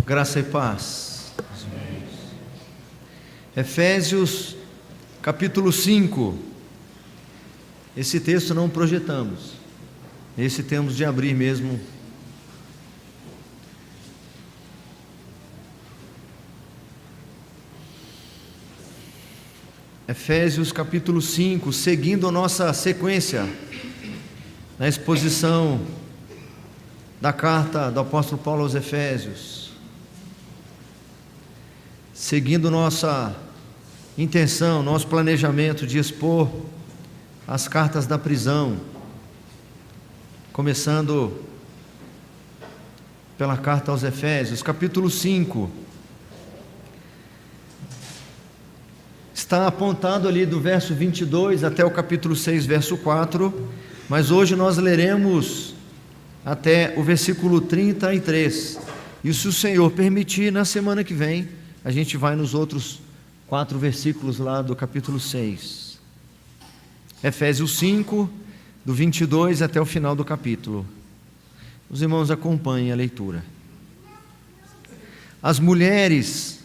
Graça e paz. Efésios capítulo 5. Esse texto não projetamos. Esse temos de abrir mesmo. Efésios capítulo 5, seguindo a nossa sequência na exposição da carta do apóstolo Paulo aos Efésios, seguindo nossa intenção, nosso planejamento de expor as cartas da prisão, começando pela carta aos Efésios, capítulo 5, está apontado ali do verso 22 até o capítulo 6, verso 4, mas hoje nós leremos até o versículo 33, e se o Senhor permitir, na semana que vem, a gente vai nos outros 4 versículos lá do capítulo 6, Efésios 5, do 22 até o final do capítulo. Os irmãos acompanhem a leitura. As mulheres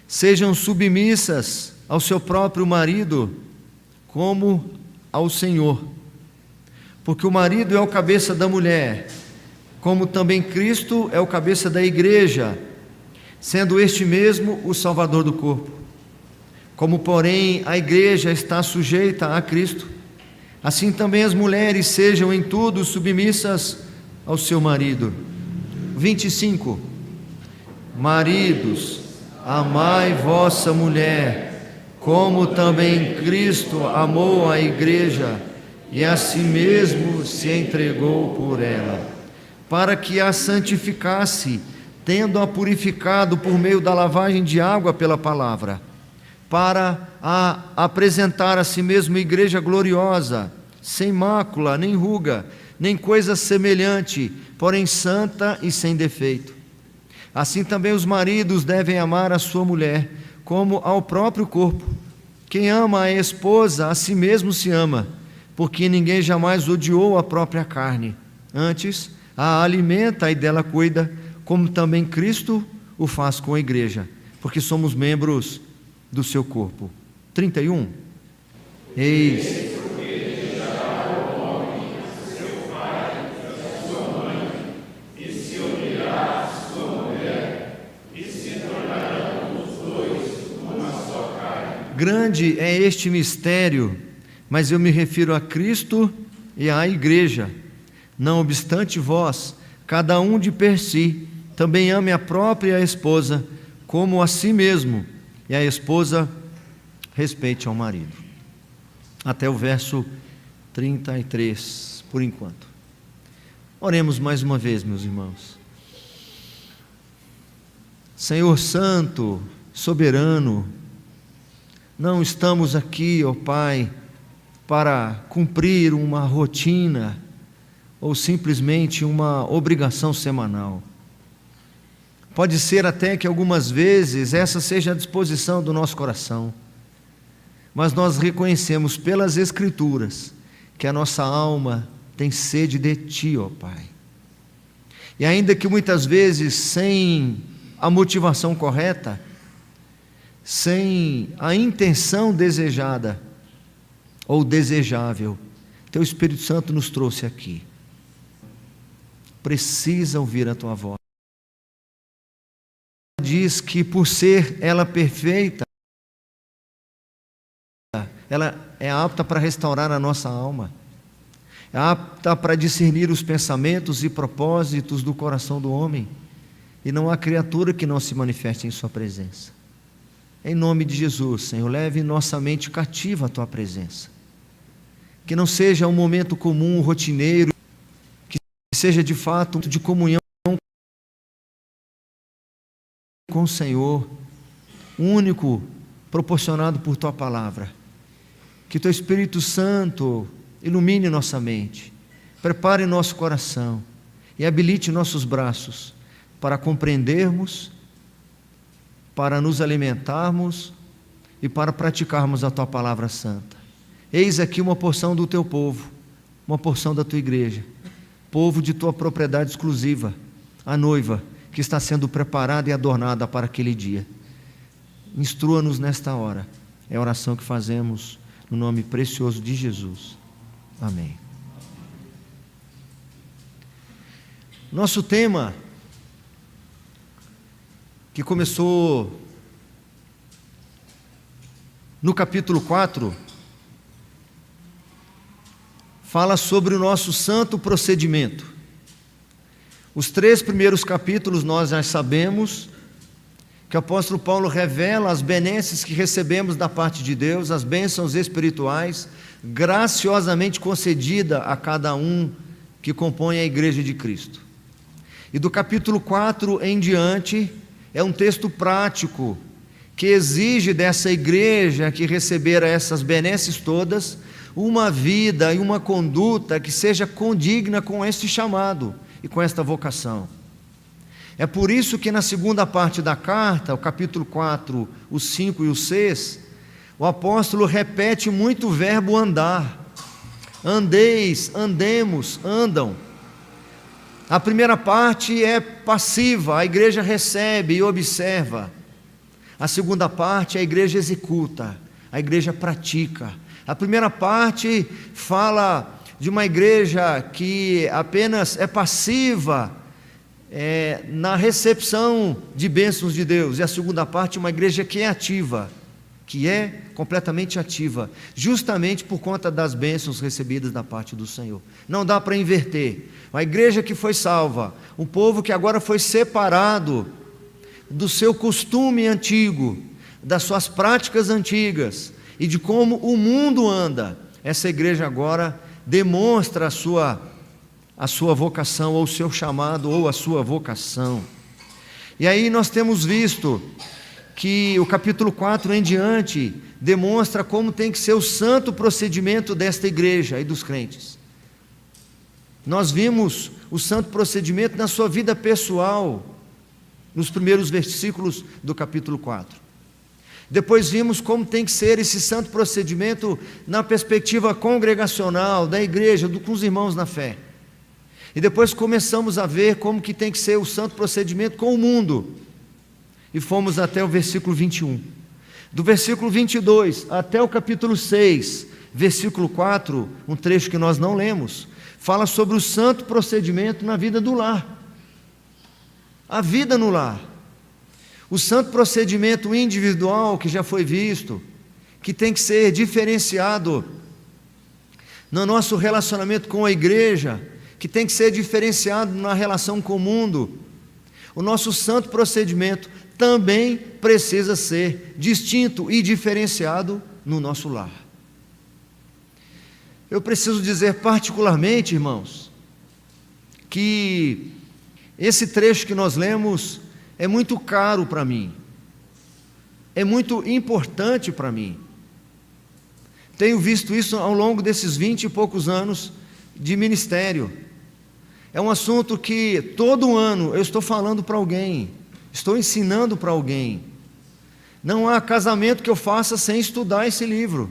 sejam submissas ao seu próprio marido, como ao Senhor, porque o marido é o cabeça da mulher, como também Cristo é o cabeça da igreja, sendo este mesmo o Salvador do corpo. Como, porém, a igreja está sujeita a Cristo, assim também as mulheres sejam em tudo submissas ao seu marido. 25. Maridos, amai vossa mulher, como também Cristo amou a igreja e a si mesmo se entregou por ela, para que a santificasse, tendo-a purificado por meio da lavagem de água pela palavra, para a apresentar a si mesmo igreja gloriosa, sem mácula, nem ruga, nem coisa semelhante, porém santa e sem defeito. Assim também os maridos devem amar a sua mulher, como ao próprio corpo. Quem ama a esposa, a si mesmo se ama, porque ninguém jamais odiou a própria carne. Antes, a alimenta e dela cuida, como também Cristo o faz com a igreja, porque somos membros do seu corpo. 31. Eis grande é este mistério, mas eu me refiro a Cristo e à igreja. Não obstante vós, cada um de per si, também ame a própria esposa, como a si mesmo, e a esposa respeite ao marido. Até o verso 33, por enquanto. Oremos mais uma vez, meus irmãos. Senhor Santo, soberano, não estamos aqui, ó Pai, para cumprir uma rotina ou simplesmente uma obrigação semanal. Pode ser até que algumas vezes essa seja a disposição do nosso coração, mas nós reconhecemos pelas Escrituras que a nossa alma tem sede de Ti, ó Pai. E ainda que muitas vezes sem a motivação correta, sem a intenção desejada ou desejável, Teu Espírito Santo nos trouxe aqui. Precisa ouvir a Tua voz. Diz que por ser ela perfeita, ela é apta para restaurar a nossa alma, é apta para discernir os pensamentos e propósitos do coração do homem, e não há criatura que não se manifeste em Sua presença. Em nome de Jesus, Senhor, leve nossa mente cativa à Tua presença. Que não seja um momento comum, rotineiro, que seja de fato de comunhão com o Senhor, único, proporcionado por Tua palavra. Que Teu Espírito Santo ilumine nossa mente, prepare nosso coração e habilite nossos braços para compreendermos, para nos alimentarmos e para praticarmos a Tua palavra santa. Eis aqui uma porção do Teu povo, uma porção da Tua igreja, povo de Tua propriedade exclusiva, a noiva, que está sendo preparada e adornada para aquele dia. Instrua-nos nesta hora. É a oração que fazemos no nome precioso de Jesus. Amém. Nosso tema, que começou no capítulo 4, fala sobre o nosso santo procedimento. Os 3 primeiros capítulos nós já sabemos que o apóstolo Paulo revela as benesses que recebemos da parte de Deus, as bênçãos espirituais, graciosamente concedida a cada um que compõe a igreja de Cristo. E do capítulo 4 em diante, é um texto prático, que exige dessa igreja que recebera essas benesses todas, uma vida e uma conduta que seja condigna com este chamado e com esta vocação. É por isso que na segunda parte da carta, o capítulo 4, os 5 e os 6, o apóstolo repete muito o verbo andar. Andeis, andemos, andam. A primeira parte é passiva, a igreja recebe e observa. A segunda parte, a igreja executa, a igreja pratica. A primeira parte fala de uma igreja que apenas é passiva na recepção de bênçãos de Deus. E a segunda parte, uma igreja que é ativa, que é completamente ativa, justamente por conta das bênçãos recebidas da parte do Senhor. Não dá para inverter. Uma igreja que foi salva, um povo que agora foi separado do seu costume antigo, das suas práticas antigas e de como o mundo anda. Essa igreja agora demonstra a sua vocação, ou o seu chamado, ou a sua vocação. E aí nós temos visto que o capítulo 4 em diante demonstra como tem que ser o santo procedimento desta igreja e dos crentes. Nós vimos o santo procedimento na sua vida pessoal, nos primeiros versículos do capítulo 4. Depois vimos como tem que ser esse santo procedimento na perspectiva congregacional, da igreja, com os irmãos na fé. E depois começamos a ver como que tem que ser o santo procedimento com o mundo. E fomos até o versículo 21. Do versículo 22 até o capítulo 6, versículo 4, um trecho que nós não lemos, fala sobre o santo procedimento na vida do lar. A vida no lar. O santo procedimento individual que já foi visto, que tem que ser diferenciado no nosso relacionamento com a igreja, que tem que ser diferenciado na relação com o mundo. O nosso santo procedimento também precisa ser distinto e diferenciado no nosso lar. Eu preciso dizer particularmente, irmãos, que esse trecho que nós lemos é muito caro para mim, é muito importante para mim. Tenho visto isso ao longo desses 20 e poucos anos de ministério. É um assunto que todo ano eu estou falando para alguém, estou ensinando para alguém. Não há casamento que eu faça sem estudar esse livro.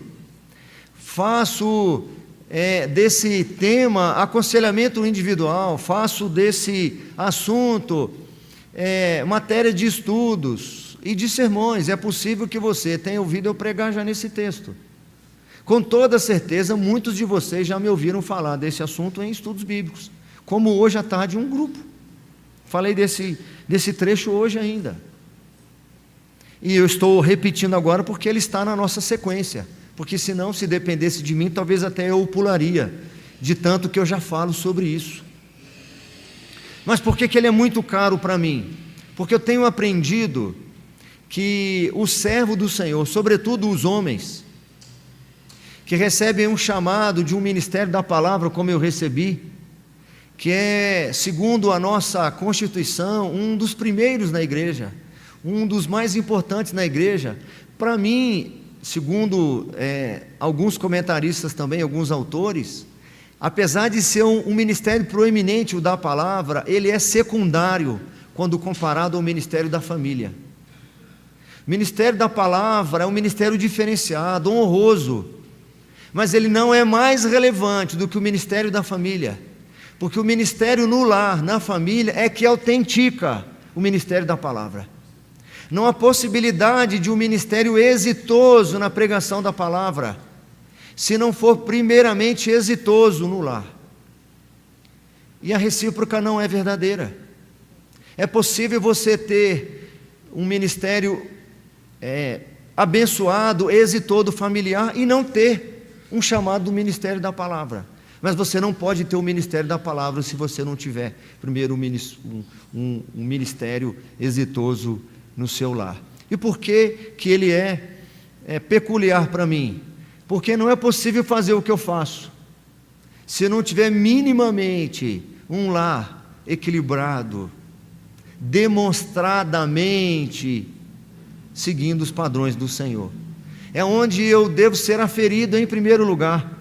Faço desse tema aconselhamento individual, faço desse assunto matéria de estudos e de sermões. É possível que você tenha ouvido eu pregar já nesse texto. Com toda certeza, muitos de vocês já me ouviram falar desse assunto em estudos bíblicos, como hoje à tarde um grupo. Falei desse trecho hoje ainda. E eu estou repetindo agora porque ele está na nossa sequência. Porque senão, se dependesse de mim, talvez até eu o pularia, de tanto que eu já falo sobre isso. Mas por que ele é muito caro para mim? Porque eu tenho aprendido que o servo do Senhor, sobretudo os homens, que recebem um chamado de um ministério da palavra, como eu recebi, que é, segundo a nossa Constituição, um dos primeiros na igreja, um dos mais importantes na igreja. Para mim, segundo alguns comentaristas também, alguns autores, apesar de ser um ministério proeminente, o da palavra, ele é secundário quando comparado ao ministério da família. O ministério da palavra é um ministério diferenciado, honroso, mas ele não é mais relevante do que o ministério da família, porque o ministério no lar, na família, é que autentica o ministério da palavra. Não há possibilidade de um ministério exitoso na pregação da palavra, se não for primeiramente exitoso no lar. E a recíproca não é verdadeira. É possível você ter um ministério abençoado, exitoso familiar, e não ter um chamado do ministério da palavra. Mas você não pode ter o ministério da palavra se você não tiver primeiro um ministério exitoso no seu lar. E por que ele é peculiar para mim? Porque não é possível fazer o que eu faço se não tiver minimamente um lar equilibrado, demonstradamente seguindo os padrões do Senhor. É onde eu devo ser aferido em primeiro lugar.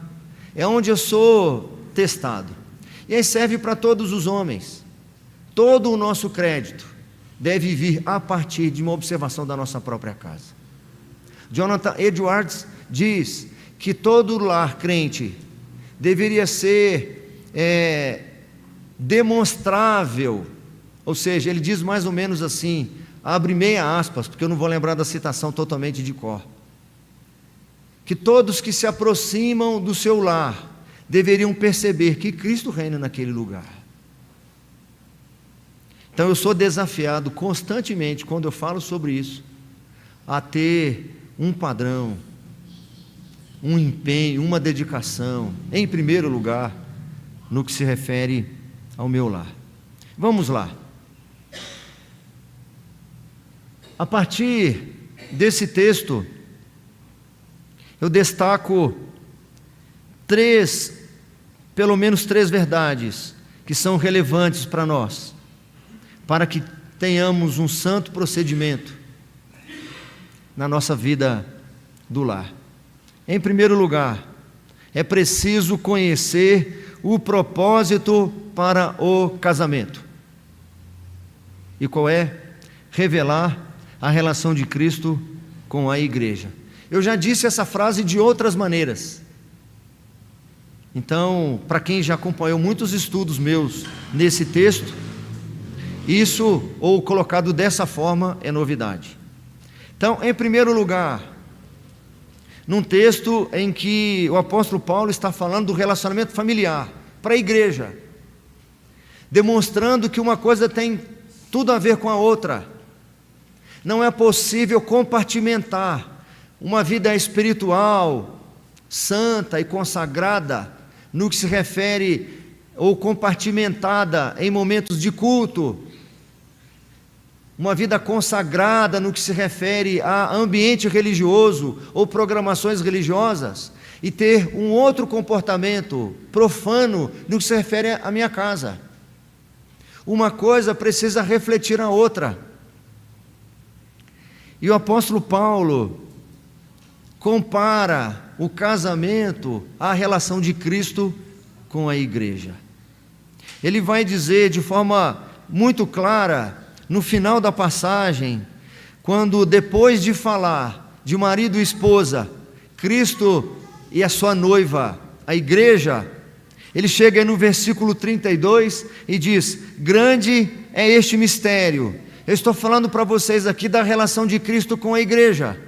É onde eu sou testado. E aí serve para todos os homens. Todo o nosso crédito deve vir a partir de uma observação da nossa própria casa. Jonathan Edwards diz que todo lar crente deveria ser demonstrável, ou seja, ele diz mais ou menos assim, abre meia aspas, porque eu não vou lembrar da citação totalmente de cor, que todos que se aproximam do seu lar deveriam perceber que Cristo reina naquele lugar. Então eu sou desafiado constantemente, quando eu falo sobre isso, a ter um padrão, um empenho, uma dedicação, em primeiro lugar, no que se refere ao meu lar. Vamos lá. A partir desse texto, eu destaco pelo menos três verdades que são relevantes para nós, para que tenhamos um santo procedimento na nossa vida do lar. Em primeiro lugar, é preciso conhecer o propósito para o casamento. E qual é? Revelar a relação de Cristo com a igreja. Eu já disse essa frase de outras maneiras. Então, para quem já acompanhou muitos estudos meus nesse texto, isso, ou colocado dessa forma, é novidade. Então, em primeiro lugar, num texto em que o apóstolo Paulo está falando do relacionamento familiar para a igreja, demonstrando que uma coisa tem tudo a ver com a outra. Não é possível compartimentar uma vida espiritual, santa e consagrada, no que se refere, ou compartimentada em momentos de culto, uma vida consagrada no que se refere a ambiente religioso ou programações religiosas, e ter um outro comportamento profano no que se refere à minha casa. Uma coisa precisa refletir a outra. E o apóstolo Paulo compara o casamento à relação de Cristo com a igreja. Ele vai dizer de forma muito clara, no final da passagem, quando depois de falar de marido e esposa, Cristo e a sua noiva, a igreja, ele chega no versículo 32 e diz: grande é este mistério. Eu estou falando para vocês aqui da relação de Cristo com a igreja.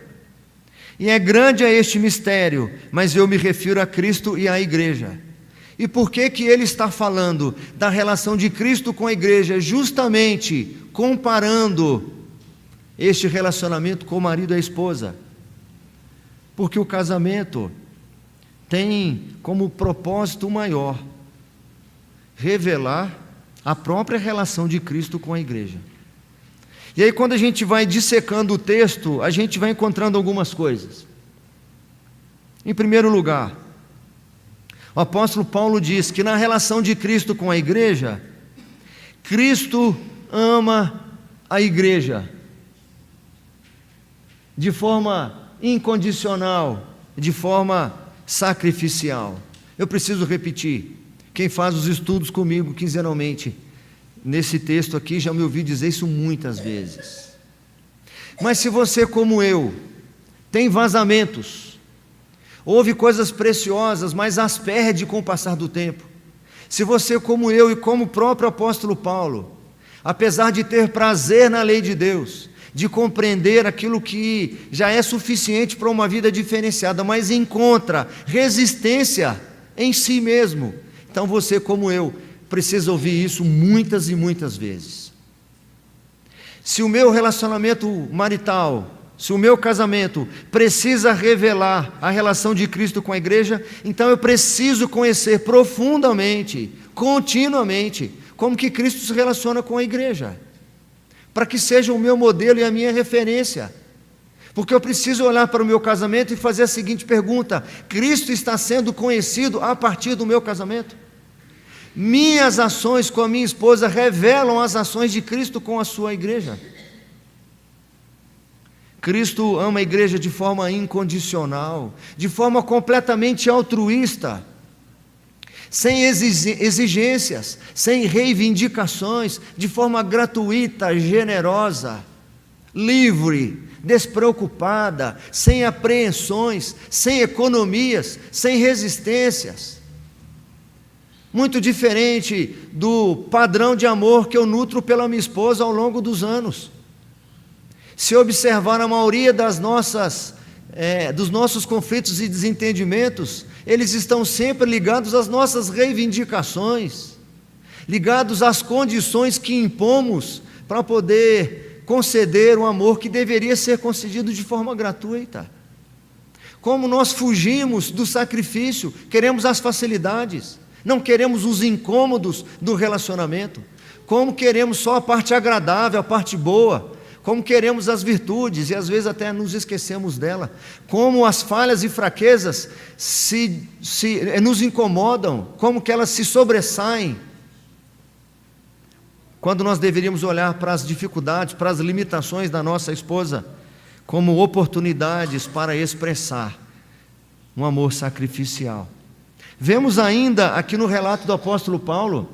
E é grande este mistério, mas eu me refiro a Cristo e à igreja. E por que ele está falando da relação de Cristo com a igreja? Justamente comparando este relacionamento com o marido e a esposa. Porque o casamento tem como propósito maior revelar a própria relação de Cristo com a igreja. E aí, quando a gente vai dissecando o texto, a gente vai encontrando algumas coisas. Em primeiro lugar, o apóstolo Paulo diz que na relação de Cristo com a igreja, Cristo ama a igreja de forma incondicional, de forma sacrificial. Eu preciso repetir, quem faz os estudos comigo quinzenalmente, nesse texto aqui, já me ouviu dizer isso muitas vezes. Mas se você, como eu, tem vazamentos, ouve coisas preciosas, mas as perde com o passar do tempo. Se você, como eu e como o próprio apóstolo Paulo, apesar de ter prazer na lei de Deus, de compreender aquilo que já é suficiente para uma vida diferenciada, mas encontra resistência em si mesmo. Então você, como eu, precisa ouvir isso muitas e muitas vezes. Se o meu relacionamento marital, se o meu casamento precisa revelar a relação de Cristo com a igreja, então eu preciso conhecer profundamente, continuamente, como que Cristo se relaciona com a igreja, para que seja o meu modelo e a minha referência. Porque eu preciso olhar para o meu casamento e fazer a seguinte pergunta: Cristo está sendo conhecido a partir do meu casamento? Minhas ações com a minha esposa revelam as ações de Cristo com a sua igreja? Cristo ama a igreja de forma incondicional, de forma completamente altruísta, sem exigências, sem reivindicações, de forma gratuita, generosa, livre, despreocupada, sem apreensões, sem economias, sem resistências. Muito diferente do padrão de amor que eu nutro pela minha esposa ao longo dos anos. Se observar a maioria dos nossos conflitos e desentendimentos, eles estão sempre ligados às nossas reivindicações, ligados às condições que impomos para poder conceder um amor que deveria ser concedido de forma gratuita. Como nós fugimos do sacrifício, queremos as facilidades, não queremos os incômodos do relacionamento, como queremos só a parte agradável, a parte boa, como queremos as virtudes e às vezes até nos esquecemos dela, como as falhas e fraquezas nos incomodam, como que elas se sobressaem, quando nós deveríamos olhar para as dificuldades, para as limitações da nossa esposa, como oportunidades para expressar um amor sacrificial. Vemos ainda aqui no relato do apóstolo Paulo,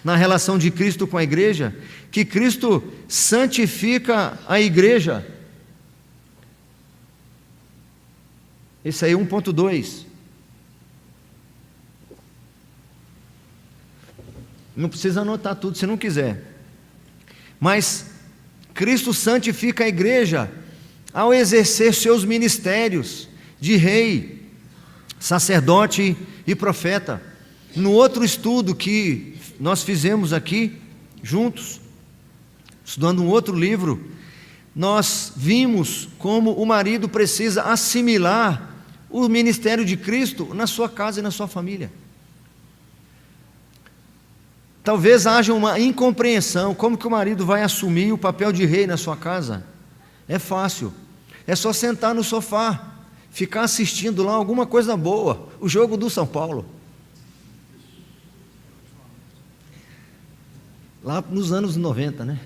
na relação de Cristo com a igreja, que Cristo santifica a igreja. Esse aí é 1.2. Não precisa anotar tudo se não quiser. Mas Cristo santifica a igreja ao exercer seus ministérios de rei, sacerdote e profeta. No outro estudo que nós fizemos aqui, juntos, estudando um outro livro, nós vimos como o marido precisa assimilar o ministério de Cristo na sua casa e na sua família. Talvez haja uma incompreensão, como que o marido vai assumir o papel de rei na sua casa? É fácil, é só sentar no sofá, ficar assistindo lá alguma coisa boa, o jogo do São Paulo. Lá nos anos 90, né?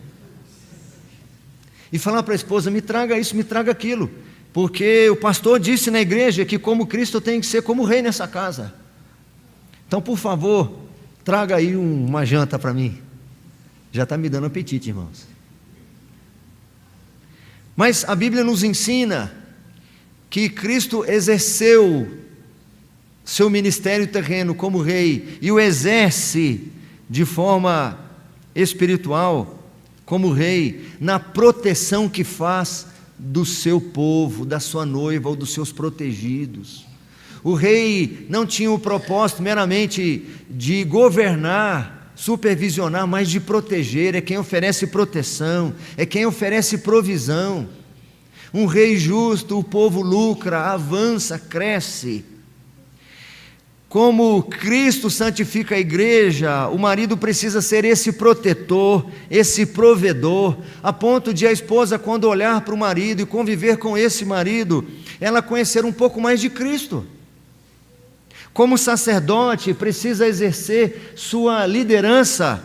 E falar para a esposa: me traga isso, me traga aquilo, porque o pastor disse na igreja que como Cristo tem que ser como rei nessa casa. Então, por favor, traga aí uma janta para mim. Já está me dando apetite, irmãos. Mas a Bíblia nos ensina que Cristo exerceu seu ministério terreno como rei e o exerce de forma espiritual como rei na proteção que faz do seu povo, da sua noiva ou dos seus protegidos. O rei não tinha o propósito meramente de governar, supervisionar, mas de proteger. É quem oferece proteção, é quem oferece provisão. Um rei justo, o povo lucra, avança, cresce. Como Cristo santifica a igreja, o marido precisa ser esse protetor, esse provedor, a ponto de a esposa, quando olhar para o marido e conviver com esse marido, ela conhecer um pouco mais de Cristo. Como sacerdote, precisa exercer sua liderança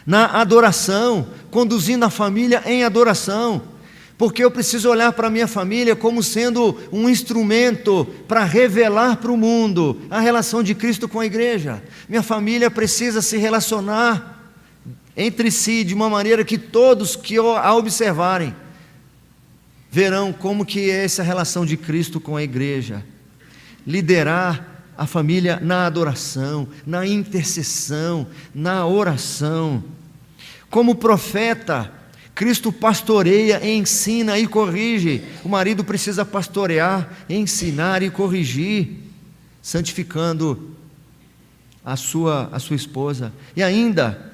na adoração, conduzindo a família em adoração. Porque eu preciso olhar para a minha família como sendo um instrumento para revelar para o mundo a relação de Cristo com a igreja. Minha família precisa se relacionar entre si de uma maneira que todos que a observarem verão como que é essa relação de Cristo com a igreja. Liderar a família na adoração, na intercessão, na oração. Como profeta, Cristo pastoreia, ensina e corrige. O marido precisa pastorear, ensinar e corrigir, santificando a sua esposa. E ainda,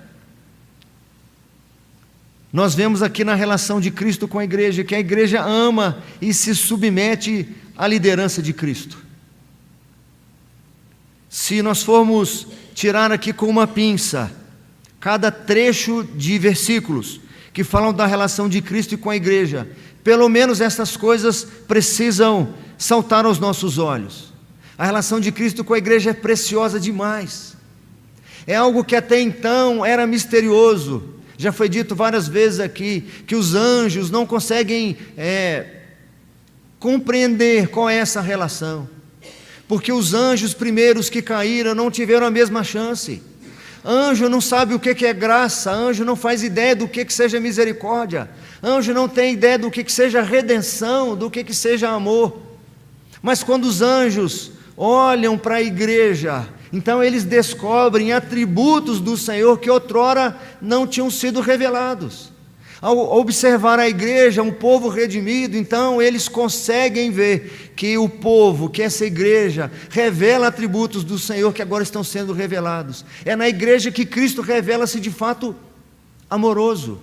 nós vemos aqui na relação de Cristo com a igreja, que a igreja ama e se submete à liderança de Cristo. Se nós formos tirar aqui com uma pinça cada trecho de versículos que falam da relação de Cristo e com a igreja, pelo menos essas coisas precisam saltar aos nossos olhos. A relação de Cristo com a igreja é preciosa demais. É algo que até então era misterioso. Já foi dito várias vezes aqui que os anjos não conseguem compreender qual é essa relação, porque os anjos primeiros que caíram não tiveram a mesma chance. Anjo não sabe o que é graça, anjo não faz ideia do que seja misericórdia, anjo não tem ideia do que seja redenção, do que seja amor. Mas quando os anjos olham para a igreja, então eles descobrem atributos do Senhor que outrora não tinham sido revelados. Ao observar a igreja, um povo redimido, então eles conseguem ver que o povo, que essa igreja, revela atributos do Senhor que agora estão sendo revelados. É na igreja que Cristo revela-se de fato amoroso.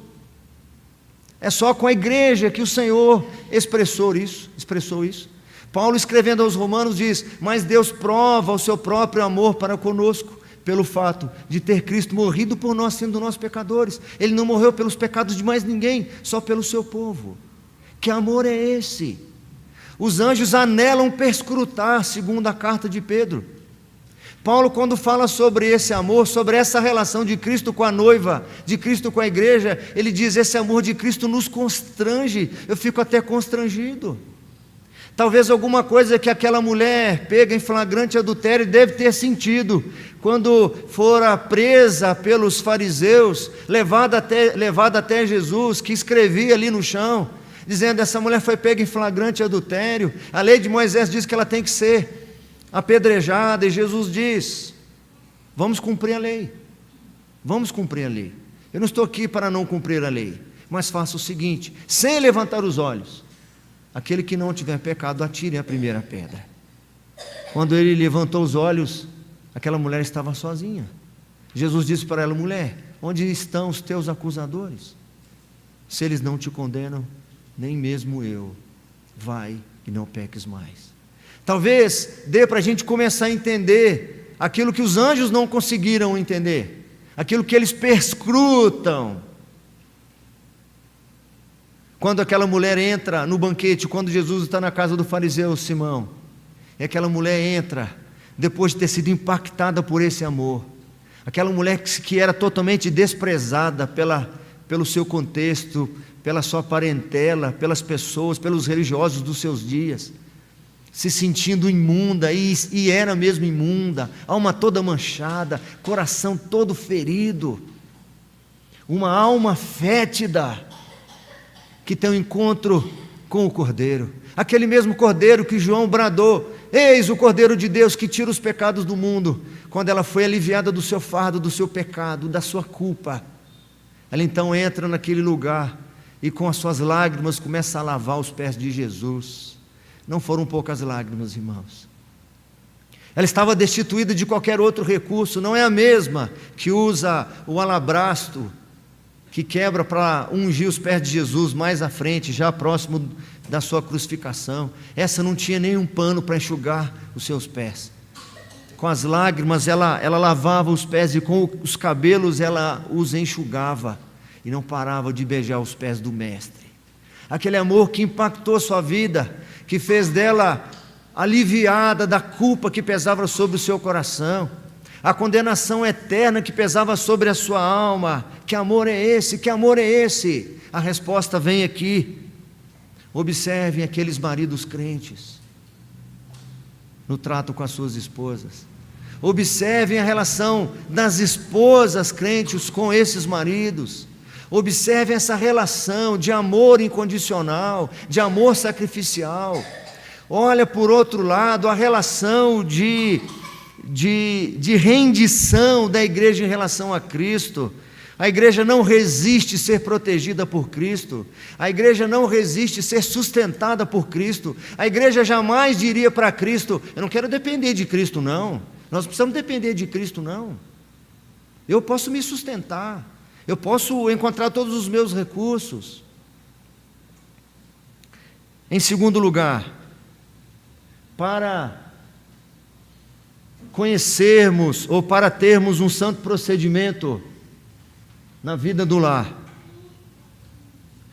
É só com a igreja que o Senhor expressou isso. Paulo, escrevendo aos Romanos, diz: mas Deus prova o seu próprio amor para conosco, pelo fato de ter Cristo morrido por nós, sendo nós pecadores. Ele não morreu pelos pecados de mais ninguém, só pelo seu povo. Que amor é esse? Os anjos anelam perscrutar, segundo a carta de Pedro. Paulo, quando fala sobre esse amor, sobre essa relação de Cristo com a noiva, de Cristo com a igreja, ele diz: esse amor de Cristo nos constrange. Eu fico até constrangido. Talvez alguma coisa que aquela mulher pega em flagrante adultério deve ter sentido, quando fora presa pelos fariseus, levada até Jesus, que escrevia ali no chão, dizendo: essa mulher foi pega em flagrante adultério, a lei de Moisés diz que ela tem que ser apedrejada, e Jesus diz: vamos cumprir a lei, eu não estou aqui para não cumprir a lei, mas faça o seguinte, sem levantar os olhos, aquele que não tiver pecado, atire a primeira pedra. Quando ele levantou os olhos, aquela mulher estava sozinha. Jesus disse para ela: mulher, onde estão os teus acusadores? Se eles não te condenam, nem mesmo eu. Vai e não peques mais. Talvez dê para a gente começar a entender aquilo que os anjos não conseguiram entender, aquilo que eles perscrutam. Quando aquela mulher entra no banquete, quando Jesus está na casa do fariseu Simão, e aquela mulher entra, depois de ter sido impactada por esse amor, aquela mulher que era totalmente desprezada pelo seu contexto, pela sua parentela, pelas pessoas, pelos religiosos dos seus dias, se sentindo imunda, e era mesmo imunda, alma toda manchada, coração todo ferido, uma alma fétida, que tem um encontro com o Cordeiro, aquele mesmo Cordeiro que João bradou: eis o Cordeiro de Deus que tira os pecados do mundo. Quando ela foi aliviada do seu fardo, do seu pecado, da sua culpa, ela então entra naquele lugar e com as suas lágrimas começa a lavar os pés de Jesus. Não foram poucas lágrimas, irmãos. Ela estava destituída de qualquer outro recurso, não é a mesma que usa o alabastro, que quebra para ungir os pés de Jesus mais à frente, já próximo da sua crucificação. Essa não tinha nenhum pano para enxugar os seus pés. Com as lágrimas ela lavava os pés, e com os cabelos ela os enxugava, e não parava de beijar os pés do Mestre. Aquele amor que impactou sua vida, que fez dela aliviada da culpa que pesava sobre o seu coração, a condenação eterna que pesava sobre a sua alma. Que amor é esse? Que amor é esse? A resposta vem aqui. Observem aqueles maridos crentes no trato com as suas esposas. Observem a relação das esposas crentes com esses maridos. Observem essa relação de amor incondicional, de amor sacrificial. Olha, por outro lado, a relação de rendição da igreja em relação a Cristo. A igreja não resiste ser protegida por Cristo. A igreja não resiste ser sustentada por Cristo. A igreja jamais diria para Cristo: eu não quero depender de Cristo, não. Nós precisamos depender de Cristo, não. Eu posso me sustentar. Eu posso encontrar todos os meus recursos. Em segundo lugar, para conhecermos ou para termos um santo procedimento na vida do lar,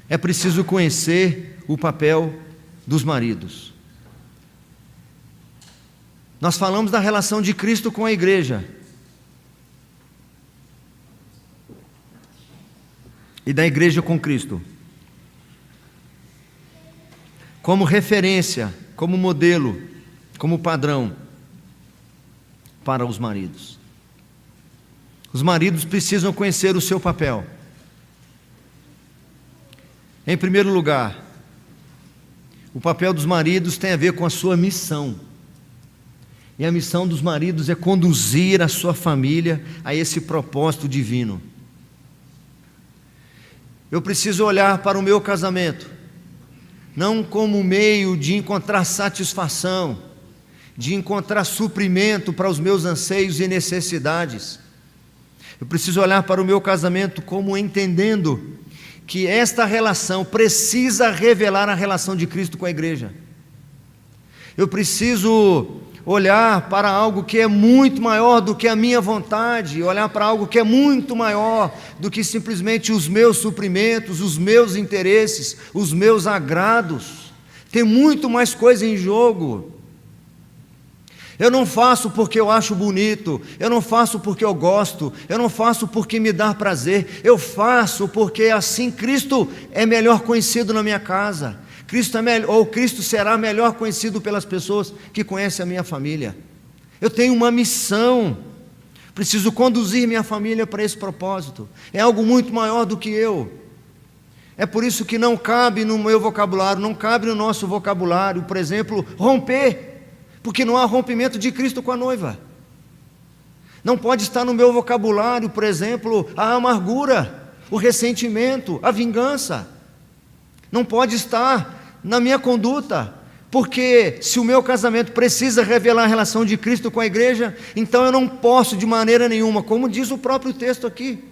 é preciso conhecer o papel dos maridos. Nós falamos da relação de Cristo com a igreja e da igreja com Cristo, como referência, como modelo, como padrão para os maridos. Os maridos precisam conhecer o seu papel. Em primeiro lugar, o papel dos maridos tem a ver com a sua missão. E a missão dos maridos é conduzir a sua família a esse propósito divino. Eu preciso olhar para o meu casamento, não como meio de encontrar satisfação, de encontrar suprimento para os meus anseios e necessidades. Eu preciso olhar para o meu casamento como entendendo que esta relação precisa revelar a relação de Cristo com a igreja. Eu preciso olhar para algo que é muito maior do que a minha vontade, olhar para algo que é muito maior do que simplesmente os meus suprimentos, os meus interesses, os meus agrados. Tem muito mais coisa em jogo. Eu não faço porque eu acho bonito, eu não faço porque eu gosto, eu não faço porque me dá prazer, eu faço porque assim Cristo é melhor conhecido na minha casa. Cristo será melhor conhecido pelas pessoas que conhecem a minha família. Eu tenho uma missão, preciso conduzir minha família para esse propósito. É algo muito maior do que eu. É por isso que não cabe no meu vocabulário, não cabe no nosso vocabulário, por exemplo, romper, porque não há rompimento de Cristo com a noiva. Não pode estar no meu vocabulário, por exemplo, a amargura, o ressentimento, a vingança. Não pode estar na minha conduta, porque se o meu casamento precisa revelar a relação de Cristo com a igreja, então eu não posso de maneira nenhuma, como diz o próprio texto aqui,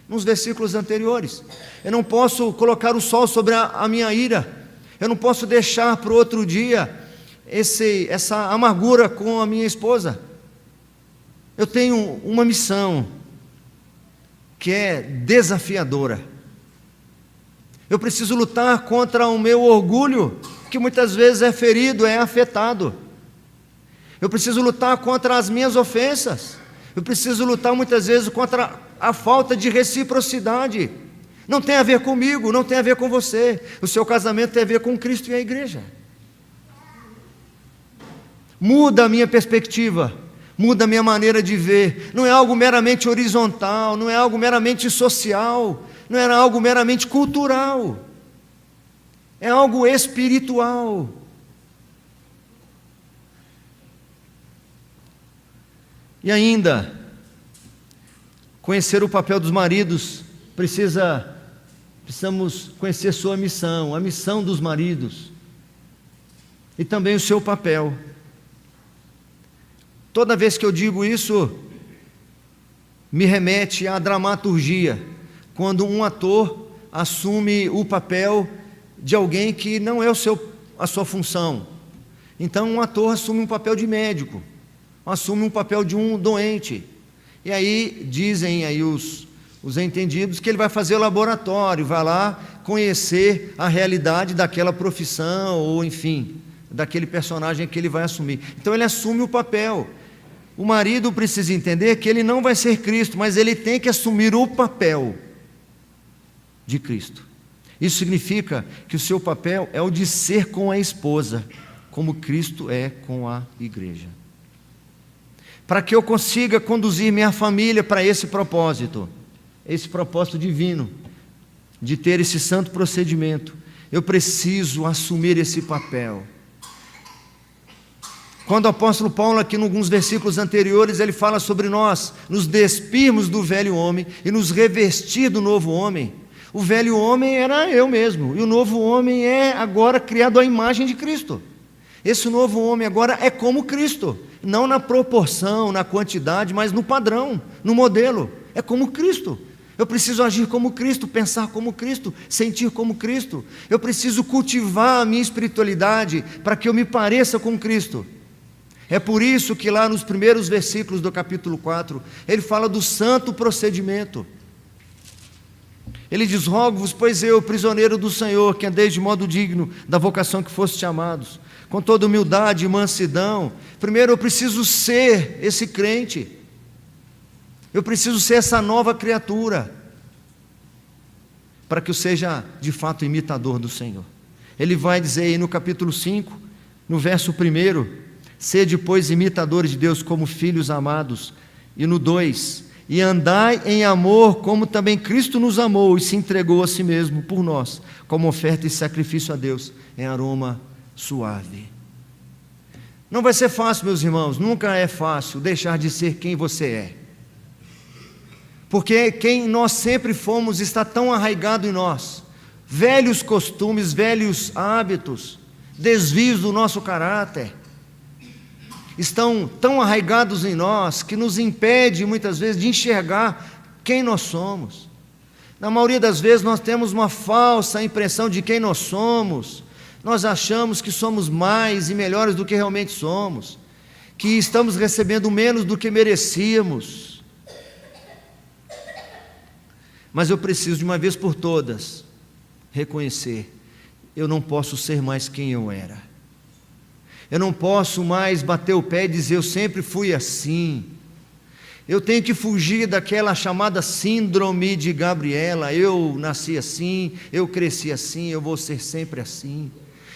nos versículos anteriores, eu não posso colocar o sol sobre a minha ira, eu não posso deixar para o outro dia essa amargura com a minha esposa. Eu tenho uma missão que é desafiadora. Eu preciso lutar contra o meu orgulho, que muitas vezes é ferido, é afetado. Eu preciso lutar contra as minhas ofensas. Eu preciso lutar muitas vezes contra a falta de reciprocidade. Não tem a ver comigo, não tem a ver com você. O seu casamento tem a ver com Cristo e a igreja. Muda a minha perspectiva, muda a minha maneira de ver. Não é algo meramente horizontal, não é algo meramente social, não é algo meramente cultural. É algo espiritual. E ainda, conhecer o papel dos maridos, precisamos conhecer sua missão, a missão dos maridos, e também o seu papel. Toda vez que eu digo isso, me remete à dramaturgia, quando um ator assume o papel de alguém que não é a sua função. Então um ator assume um papel de médico, assume um papel de um doente, e aí dizem aí os entendidos que ele vai fazer o laboratório, vai lá conhecer a realidade daquela profissão, ou enfim, daquele personagem que ele vai assumir. Então ele assume o papel. O marido precisa entender que ele não vai ser Cristo, mas ele tem que assumir o papel de Cristo. Isso significa que o seu papel é o de ser com a esposa, como Cristo é com a igreja. Para que eu consiga conduzir minha família para esse propósito divino, de ter esse santo procedimento, eu preciso assumir esse papel. Quando o apóstolo Paulo, aqui em alguns versículos anteriores, ele fala sobre nós nos despirmos do velho homem e nos revestir do novo homem. O velho homem era eu mesmo, e o novo homem é agora criado à imagem de Cristo. Esse novo homem agora é como Cristo, não na proporção, na quantidade, mas no padrão, no modelo. É como Cristo. Eu preciso agir como Cristo, pensar como Cristo, sentir como Cristo. Eu preciso cultivar a minha espiritualidade para que eu me pareça com Cristo. É por isso que lá nos primeiros versículos do capítulo 4, ele fala do santo procedimento. Ele diz: rogo-vos, pois eu, prisioneiro do Senhor, que andeis de modo digno da vocação que fostes chamados, com toda humildade e mansidão. Primeiro eu preciso ser esse crente, eu preciso ser essa nova criatura, para que eu seja de fato imitador do Senhor. Ele vai dizer aí no capítulo 5, no verso 1, sede, pois, imitadores de Deus como filhos amados. E no 2, e andai em amor, como também Cristo nos amou e se entregou a si mesmo por nós, como oferta e sacrifício a Deus, em aroma suave. Não vai ser fácil, meus irmãos, nunca é fácil deixar de ser quem você é. Porque quem nós sempre fomos está tão arraigado em nós. Velhos costumes, velhos hábitos, desvios do nosso caráter, estão tão arraigados em nós que nos impede muitas vezes de enxergar quem nós somos. Na maioria das vezes nós temos uma falsa impressão de quem nós somos. Nós achamos que somos mais e melhores do que realmente somos, que estamos recebendo menos do que merecíamos. Mas eu preciso de uma vez por todas reconhecer: eu não posso ser mais quem eu era. Eu não posso mais bater o pé e dizer: eu sempre fui assim. Eu tenho que fugir daquela chamada síndrome de Gabriela: eu nasci assim, eu cresci assim, eu vou ser sempre assim.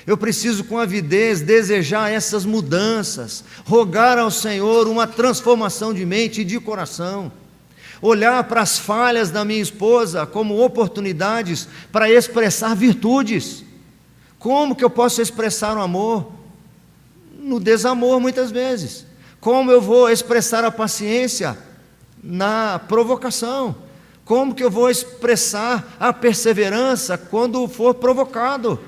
Eu preciso com avidez desejar essas mudanças, rogar ao Senhor uma transformação de mente e de coração, olhar para as falhas da minha esposa como oportunidades para expressar virtudes. Como que eu posso expressar o amor? No desamor, muitas vezes. Como eu vou expressar a paciência? Na provocação. Como que eu vou expressar a perseverança quando for provocado?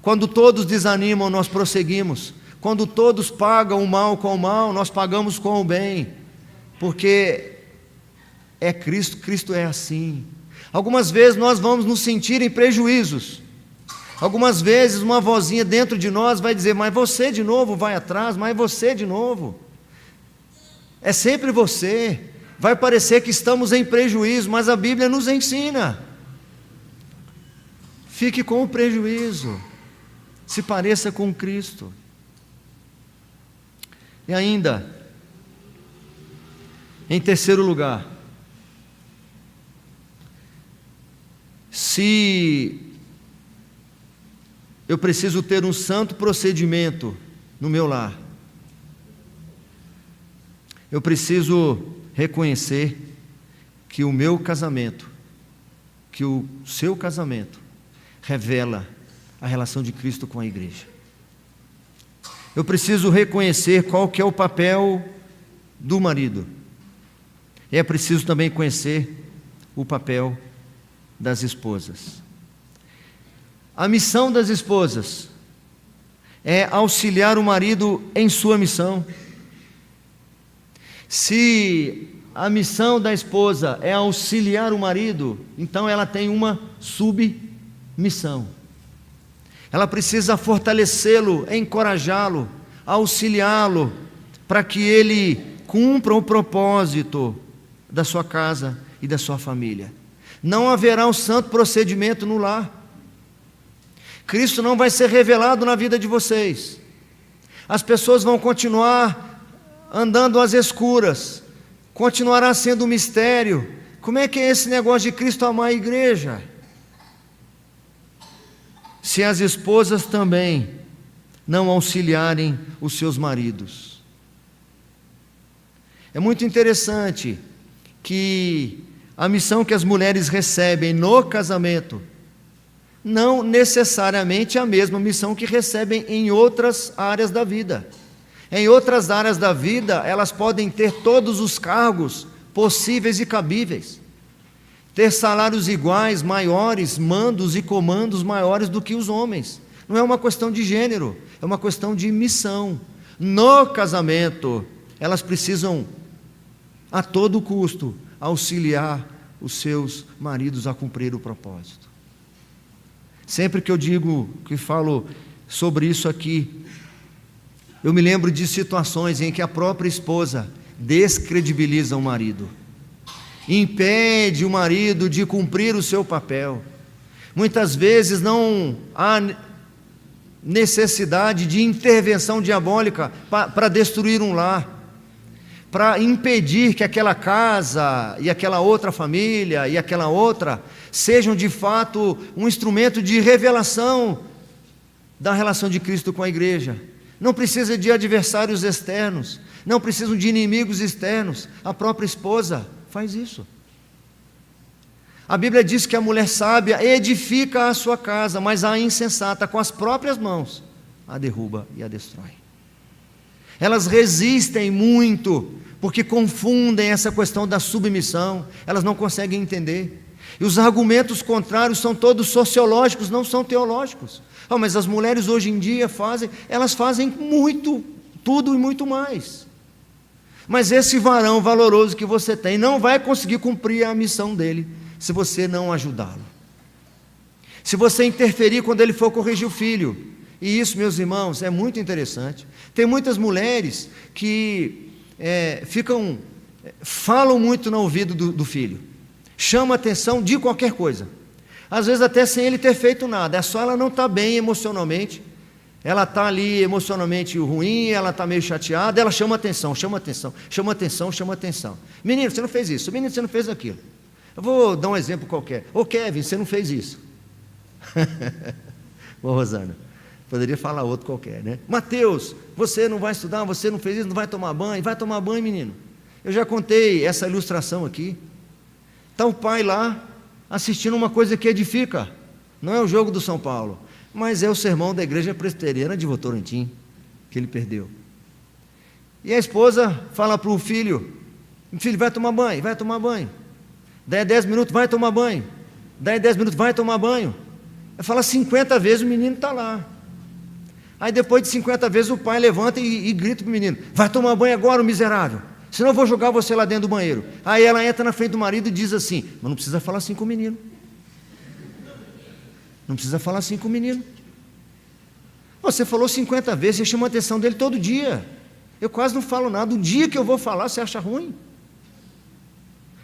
Quando todos desanimam, nós prosseguimos. Quando todos pagam o mal com o mal, nós pagamos com o bem. Porque é Cristo, Cristo é assim. Algumas vezes nós vamos nos sentir em prejuízos. Algumas vezes uma vozinha dentro de nós vai dizer: mas você de novo vai atrás, mas você de novo. É sempre você. Vai parecer que estamos em prejuízo, mas a Bíblia nos ensina: fique com o prejuízo, se pareça com Cristo. E ainda, em terceiro lugar, se eu preciso ter um santo procedimento no meu lar, eu preciso reconhecer que o meu casamento, que o seu casamento, revela a relação de Cristo com a igreja. Eu preciso reconhecer qual que é o papel do marido. E é preciso também conhecer o papel das esposas. A missão das esposas é auxiliar o marido em sua missão. Se a missão da esposa é auxiliar o marido, então ela tem uma submissão. Ela precisa fortalecê-lo, encorajá-lo, auxiliá-lo, para que ele cumpra o propósito da sua casa e da sua família. Não haverá um santo procedimento no lar. Cristo não vai ser revelado na vida de vocês. As pessoas vão continuar andando às escuras, continuará sendo um mistério. Como é que é esse negócio de Cristo amar a igreja? Se as esposas também não auxiliarem os seus maridos. É muito interessante que a missão que as mulheres recebem no casamento não necessariamente a mesma missão que recebem em outras áreas da vida. Em outras áreas da vida, elas podem ter todos os cargos possíveis e cabíveis, ter salários iguais, maiores, mandos e comandos maiores do que os homens. Não é uma questão de gênero, é uma questão de missão. No casamento, elas precisam, a todo custo, auxiliar os seus maridos a cumprir o propósito. Sempre que eu falo sobre isso aqui, eu me lembro de situações em que a própria esposa descredibiliza o marido, impede o marido de cumprir o seu papel. Muitas vezes não há necessidade de intervenção diabólica para destruir um lar, para impedir que aquela casa e aquela outra família e aquela outra sejam de fato um instrumento de revelação da relação de Cristo com a igreja. Não precisa de adversários externos, não precisam de inimigos externos. A própria esposa faz isso. A Bíblia diz que a mulher sábia edifica a sua casa, mas a insensata, com as próprias mãos, a derruba e a destrói. Elas resistem muito, porque confundem essa questão da submissão, elas não conseguem entender. E os argumentos contrários são todos sociológicos, não são teológicos. Mas as mulheres hoje em dia elas fazem muito, tudo e muito mais. Mas esse varão valoroso que você tem não vai conseguir cumprir a missão dele, se você não ajudá-lo. Se você interferir quando ele for corrigir o filho. E isso, meus irmãos, é muito interessante. Tem muitas mulheres que falam muito no ouvido do filho, chama a atenção de qualquer coisa, às vezes até sem ele ter feito nada, é só ela não estar bem emocionalmente, ela está ali emocionalmente ruim, ela está meio chateada, ela chama atenção, chama atenção, chama atenção, chama atenção. Menino, você não fez isso, menino, você não fez aquilo. Eu vou dar um exemplo qualquer. Ô Kevin, você não fez isso. Ô Rosana, poderia falar outro qualquer, né? Mateus, você não vai estudar, você não fez isso, não vai tomar banho, menino. Eu já contei essa ilustração aqui. Está o pai lá, assistindo uma coisa que edifica. Não é o jogo do São Paulo, mas é o sermão da igreja presbiteriana de Votorantim, que ele perdeu. E a esposa fala para o filho: filho, vai tomar banho, vai tomar banho. Daí 10 minutos, vai tomar banho. Daí 10 minutos, vai tomar banho. Ela fala 50 vezes, o menino está lá. Aí depois de 50 vezes o pai levanta e grita para o menino: vai tomar banho agora, o miserável, senão eu vou jogar você lá dentro do banheiro. Aí ela entra na frente do marido e diz assim: mas não precisa falar assim com o menino. Não precisa falar assim com o menino. Você falou 50 vezes, você chama a atenção dele todo dia. Eu quase não falo nada. O dia que eu vou falar, você acha ruim?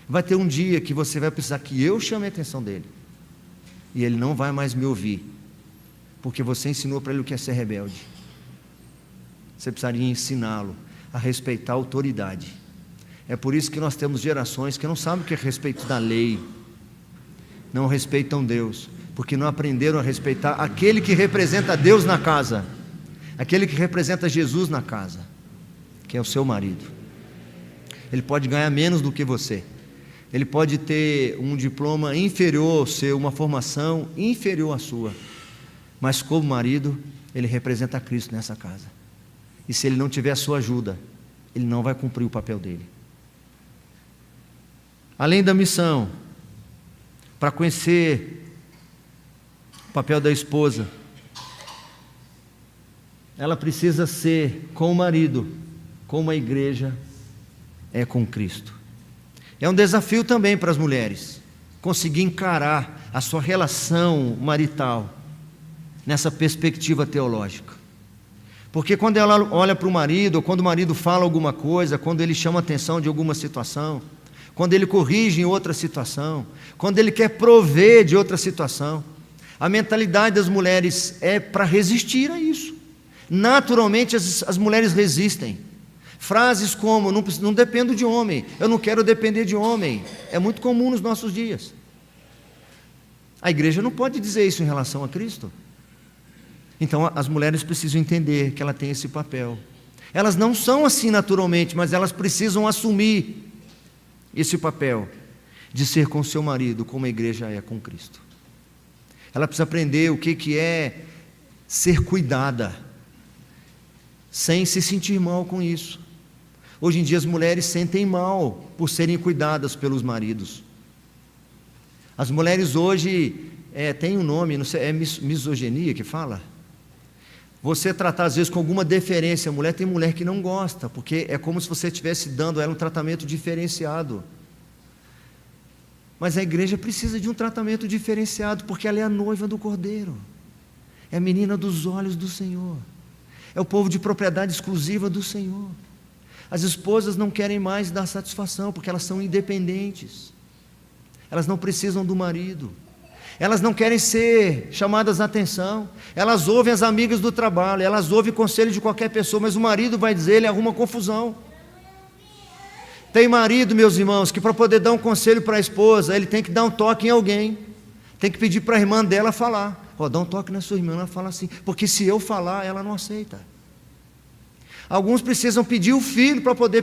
Vai ter um dia que você vai precisar que eu chame a atenção dele, e ele não vai mais me ouvir, porque você ensinou para ele o que é ser rebelde. Você precisaria ensiná-lo a respeitar a autoridade. É por isso que nós temos gerações que não sabem o que é respeito da lei, não respeitam Deus, porque não aprenderam a respeitar aquele que representa Deus na casa, aquele que representa Jesus na casa, que é o seu marido. Ele pode ganhar menos do que você, ele pode ter um diploma inferior ao seu, uma formação inferior à sua, mas como marido, ele representa Cristo nessa casa. E se ele não tiver a sua ajuda, ele não vai cumprir o papel dele. Além da missão, para conhecer o papel da esposa, ela precisa ser com o marido, como a igreja é com Cristo. É um desafio também para as mulheres conseguir encarar a sua relação marital nessa perspectiva teológica. Porque quando ela olha para o marido, ou quando o marido fala alguma coisa, quando ele chama a atenção de alguma situação, quando ele corrige em outra situação, quando ele quer prover de outra situação, a mentalidade das mulheres é para resistir a isso. Naturalmente as mulheres resistem. Frases como: não dependo de homem, eu não quero depender de homem, é muito comum nos nossos dias. A igreja não pode dizer isso em relação a Cristo. Então as mulheres precisam entender que ela tem esse papel. Elas não são assim naturalmente, mas elas precisam assumir esse papel de ser com seu marido, como a igreja é com Cristo. Ela precisa aprender o que é ser cuidada, sem se sentir mal com isso. Hoje em dia as mulheres sentem mal por serem cuidadas pelos maridos. As mulheres hoje tem um nome, não sei, é misoginia que fala? Você tratar às vezes com alguma deferência a mulher, tem mulher que não gosta, porque é como se você estivesse dando a ela um tratamento diferenciado. Mas a igreja precisa de um tratamento diferenciado, porque ela é a noiva do Cordeiro, é a menina dos olhos do Senhor, é o povo de propriedade exclusiva do Senhor. As esposas não querem mais dar satisfação, porque elas são independentes, elas não precisam do marido, elas não querem ser chamadas a atenção, elas ouvem as amigas do trabalho, elas ouvem conselho de qualquer pessoa, mas o marido vai dizer, ele arruma confusão. Tem marido, meus irmãos, que para poder dar um conselho para a esposa, ele tem que dar um toque em alguém, tem que pedir para a irmã dela falar, dá um toque na sua irmã, ela fala assim, porque se eu falar, ela não aceita. Alguns precisam pedir o filho para poder,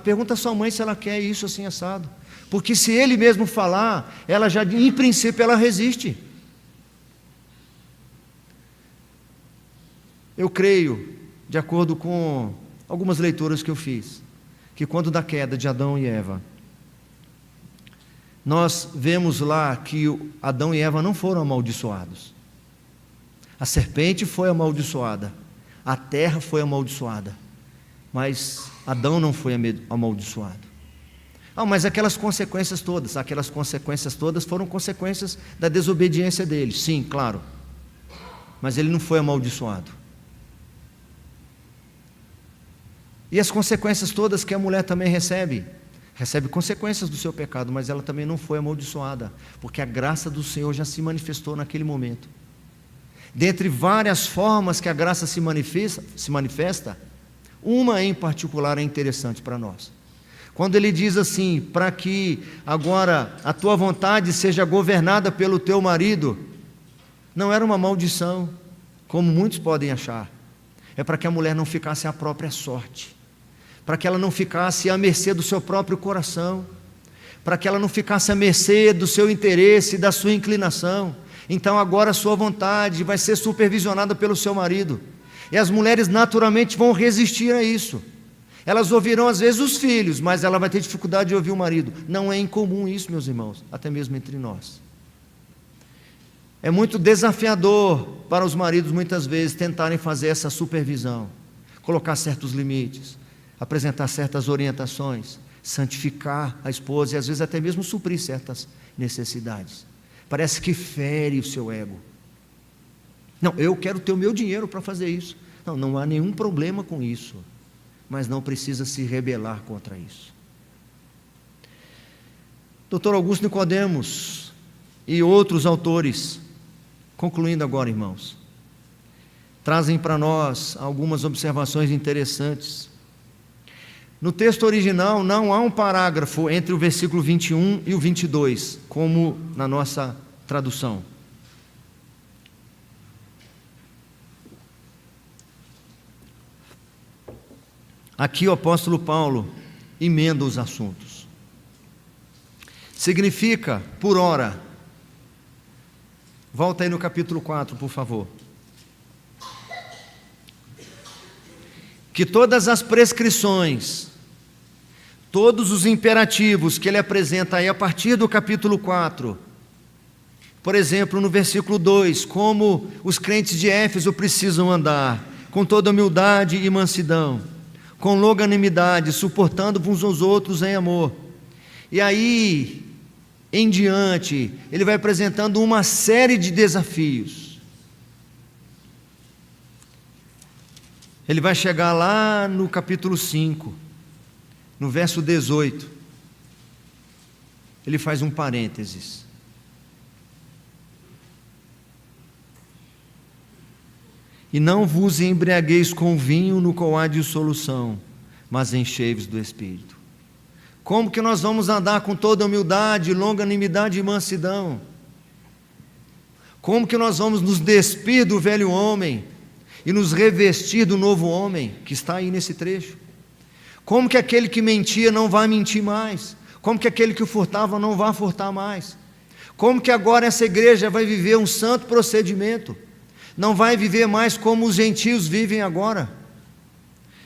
pergunta à sua mãe se ela quer isso assim assado, porque se ele mesmo falar, ela já, em princípio, ela resiste. Eu creio, de acordo com algumas leituras que eu fiz, que quando da queda de Adão e Eva, nós vemos lá que Adão e Eva não foram amaldiçoados. A serpente foi amaldiçoada, a terra foi amaldiçoada, mas Adão não foi amaldiçoado. Mas aquelas consequências todas foram consequências da desobediência dele, sim, claro, mas ele não foi amaldiçoado. E as consequências todas que a mulher também recebe consequências do seu pecado, mas ela também não foi amaldiçoada, porque a graça do Senhor já se manifestou naquele momento. Dentre várias formas que a graça se manifesta, uma em particular é interessante para nós. Quando ele diz assim, para que agora a tua vontade seja governada pelo teu marido, não era uma maldição, como muitos podem achar, é para que a mulher não ficasse à própria sorte, para que ela não ficasse à mercê do seu próprio coração, para que ela não ficasse à mercê do seu interesse e da sua inclinação. Então agora a sua vontade vai ser supervisionada pelo seu marido, e as mulheres naturalmente vão resistir a isso. Elas ouvirão às vezes os filhos, mas ela vai ter dificuldade de ouvir o marido. Não é incomum isso, meus irmãos, até mesmo entre nós. É muito desafiador para os maridos muitas vezes tentarem fazer essa supervisão, colocar certos limites, apresentar certas orientações, santificar a esposa e às vezes até mesmo suprir certas necessidades. Parece que fere o seu ego. Não, eu quero ter o meu dinheiro para fazer isso. Não há nenhum problema com isso, mas não precisa se rebelar contra isso. Dr. Augusto Nicodemos e outros autores, concluindo agora, irmãos, trazem para nós algumas observações interessantes. No texto original não há um parágrafo entre o versículo 21 e o 22, como na nossa tradução. Aqui o apóstolo Paulo emenda os assuntos. Significa, por ora, volta aí no capítulo 4, por favor, que todas as prescrições, todos os imperativos que ele apresenta aí a partir do capítulo 4, por exemplo, no versículo 2, como os crentes de Éfeso precisam andar, com toda humildade e mansidão, com longanimidade, suportando uns aos outros em amor. E aí, em diante, ele vai apresentando uma série de desafios. Ele vai chegar lá no capítulo 5, no verso 18. Ele faz um parênteses. E não vos embriagueis com vinho no qual há dissolução, mas enchei-vos do Espírito. Como que nós vamos andar com toda humildade, longanimidade e mansidão? Como que nós vamos nos despir do velho homem e nos revestir do novo homem, que está aí nesse trecho? Como que aquele que mentia não vai mentir mais? Como que aquele que furtava não vai furtar mais? Como que agora essa igreja vai viver um santo procedimento? Não vai viver mais como os gentios vivem agora,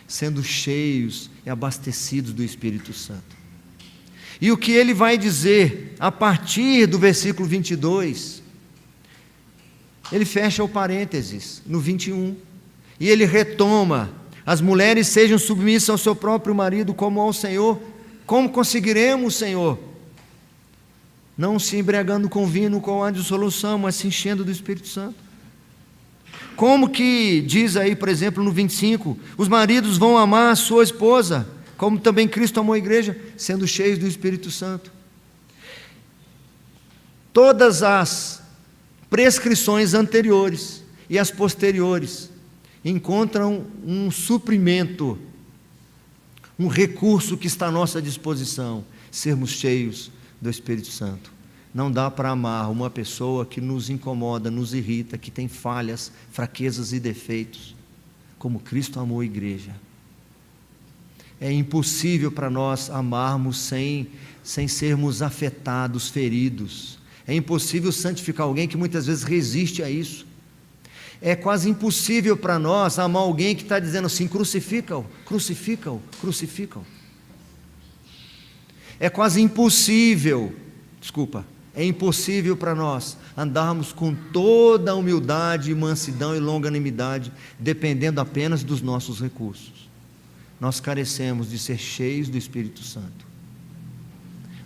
sendo cheios e abastecidos do Espírito Santo. E o que ele vai dizer a partir do versículo 22, ele fecha o parênteses no 21, e ele retoma: as mulheres sejam submissas ao seu próprio marido como ao Senhor. Como conseguiremos, Senhor? Não se embriagando com vinho, com a dissolução, mas se enchendo do Espírito Santo. Como que diz aí, por exemplo, no 25, os maridos vão amar a sua esposa, como também Cristo amou a igreja, sendo cheios do Espírito Santo. Todas as prescrições anteriores e as posteriores encontram um suprimento, um recurso que está à nossa disposição: sermos cheios do Espírito Santo. Não dá para amar uma pessoa que nos incomoda, nos irrita, que tem falhas, fraquezas e defeitos, como Cristo amou a igreja. É impossível para nós amarmos sem sermos afetados, feridos. É impossível santificar alguém que muitas vezes resiste a isso. É quase impossível para nós amar alguém que está dizendo assim: crucifica-o, crucifica-o, crucifica-o. É quase impossível, é impossível para nós andarmos com toda a humildade, mansidão e longanimidade, dependendo apenas dos nossos recursos. Nós carecemos de ser cheios do Espírito Santo.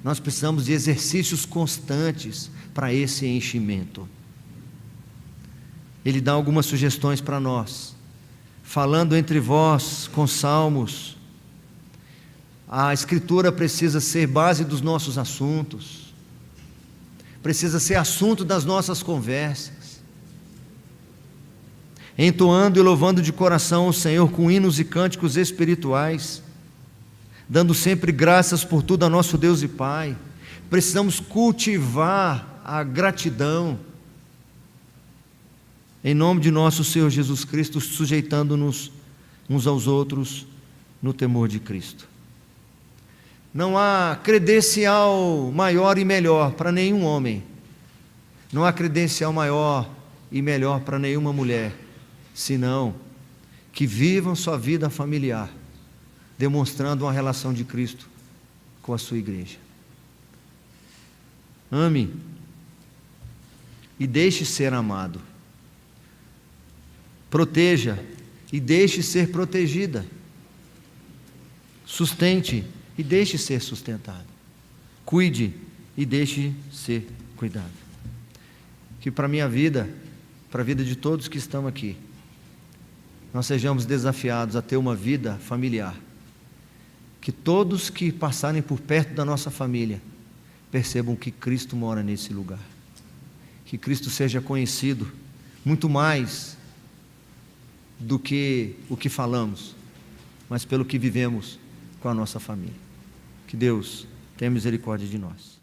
Nós precisamos de exercícios constantes para esse enchimento. Ele dá algumas sugestões para nós: falando entre vós com salmos. A Escritura precisa ser base dos nossos assuntos, precisa ser assunto das nossas conversas, entoando e louvando de coração o Senhor com hinos e cânticos espirituais, dando sempre graças por tudo a nosso Deus e Pai. Precisamos cultivar a gratidão, em nome de nosso Senhor Jesus Cristo, sujeitando-nos uns aos outros no temor de Cristo. Não há credencial maior e melhor para nenhum homem, não há credencial maior e melhor para nenhuma mulher, senão que vivam sua vida familiar, demonstrando uma relação de Cristo com a sua igreja. Ame e deixe ser amado. Proteja e deixe ser protegida. Sustente e deixe ser sustentado. Cuide e deixe ser cuidado. Que para a minha vida, para a vida de todos que estão aqui, nós sejamos desafiados a ter uma vida familiar. Que todos que passarem por perto da nossa família percebam que Cristo mora nesse lugar. Que Cristo seja conhecido muito mais do que o que falamos, mas pelo que vivemos com a nossa família. Que Deus tenha misericórdia de nós.